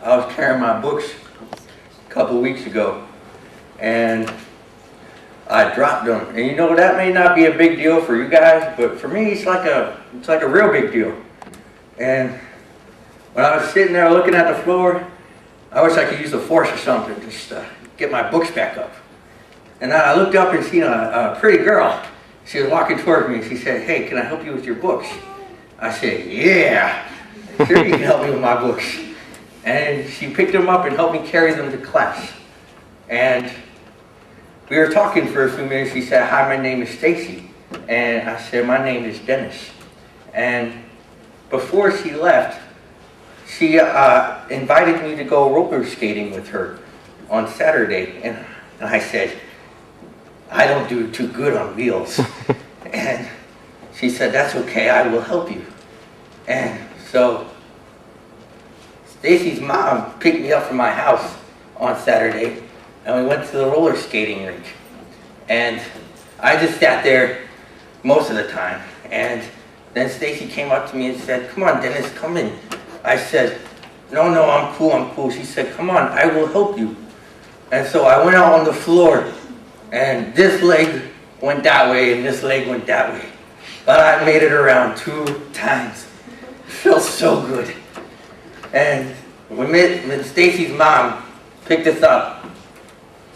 I was carrying my books a couple weeks ago, and I dropped them. And you know, that may not be a big deal for you guys, but for me, it's like a real big deal. And when I was sitting there looking at the floor, I wish I could use the force or something, just get my books back up. And I looked up and seen a pretty girl. She was walking towards me and she said, "Hey, can I help you with your books?" I said, "Yeah, sure you can help me with my books." And she picked them up and helped me carry them to class. And we were talking for a few minutes. She said, "Hi, my name is Stacy." And I said, "My name is Dennis." And before she left, she invited me to go roller skating with her on Saturday. And I said, "I don't do too good on wheels." And she said, "That's okay, I will help you." And so Stacy's mom picked me up from my house on Saturday, and we went to the roller skating rink. And I just sat there most of the time. And then Stacy came up to me and said, "Come on, Dennis, come in." I said, No, I'm cool, I'm cool." She said, "Come on, I will help you." And so I went out on the floor, and this leg went that way, and this leg went that way. But I made it around 2 times. It felt so good. And when Stacy's mom picked us up,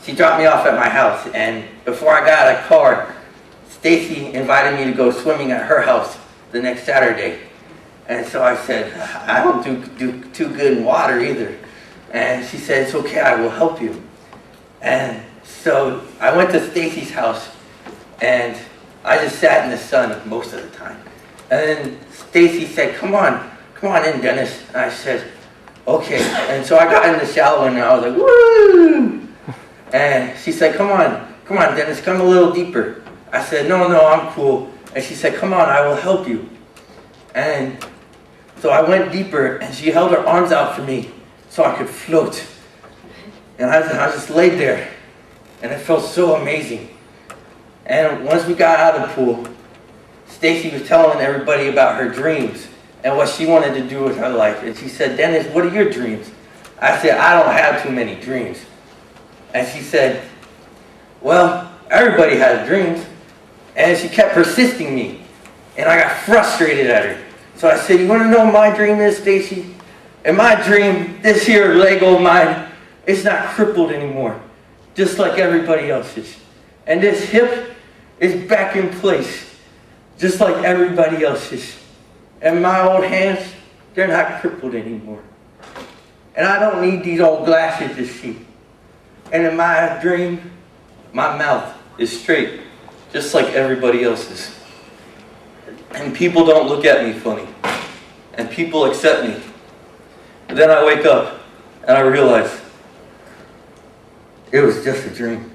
she dropped me off at my house. And before I got out of the car, Stacy invited me to go swimming at her house the next Saturday. And so I said, "I don't do too good in water either." And she said, "It's okay, I will help you." And so I went to Stacy's house, and I just sat in the sun most of the time. And then Stacy said, come on in, Dennis." And I said, "Okay." And so I got in the shower, and I was like, "Woo!" And she said, come on, Dennis, come a little deeper." I said, no, I'm cool." And she said, "Come on, I will help you." And so I went deeper, and she held her arms out for me so I could float. And I just laid there, and it felt so amazing. And once we got out of the pool, Stacy was telling everybody about her dreams and what she wanted to do with her life. And she said, "Dennis, what are your dreams?" I said, "I don't have too many dreams." And she said, "Well, everybody has dreams." And she kept persisting me, and I got frustrated at her. So I said, "You want to know what my dream is, Stacy? And my dream, this here leg of mine, it's not crippled anymore, just like everybody else's. And this hip is back in place, just like everybody else's. And my old hands, they're not crippled anymore. And I don't need these old glasses to see. And in my dream, my mouth is straight, just like everybody else's. And people don't look at me funny. And people accept me. But then I wake up, and I realize it was just a dream."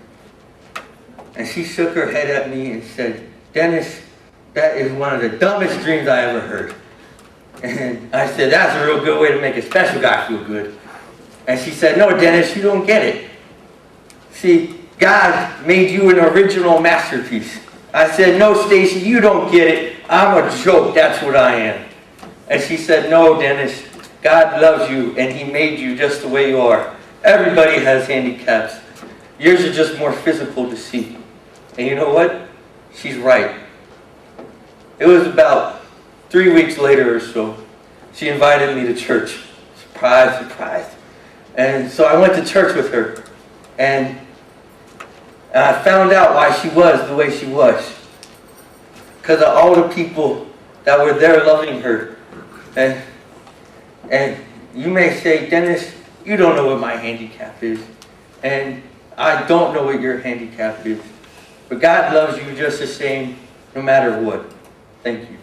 And she shook her head at me and said, "Dennis, that is one of the dumbest dreams I ever heard." And I said, "That's a real good way to make a special guy feel good." And she said, "No, Dennis, you don't get it. See, God made you an original masterpiece." I said, "No, Stacy, you don't get it. I'm a joke, that's what I am." And she said, "No, Dennis, God loves you, and He made you just the way you are. Everybody has handicaps. Yours are just more physical to see." And you know what? She's right. It was about 3 weeks later or so, she invited me to church. Surprise, surprise. And so I went to church with her, and I found out why she was the way she was. Because of all the people that were there loving her. And you may say, "Dennis, you don't know what my handicap is. And I don't know what your handicap is. But God loves you just the same, no matter what." Thank you.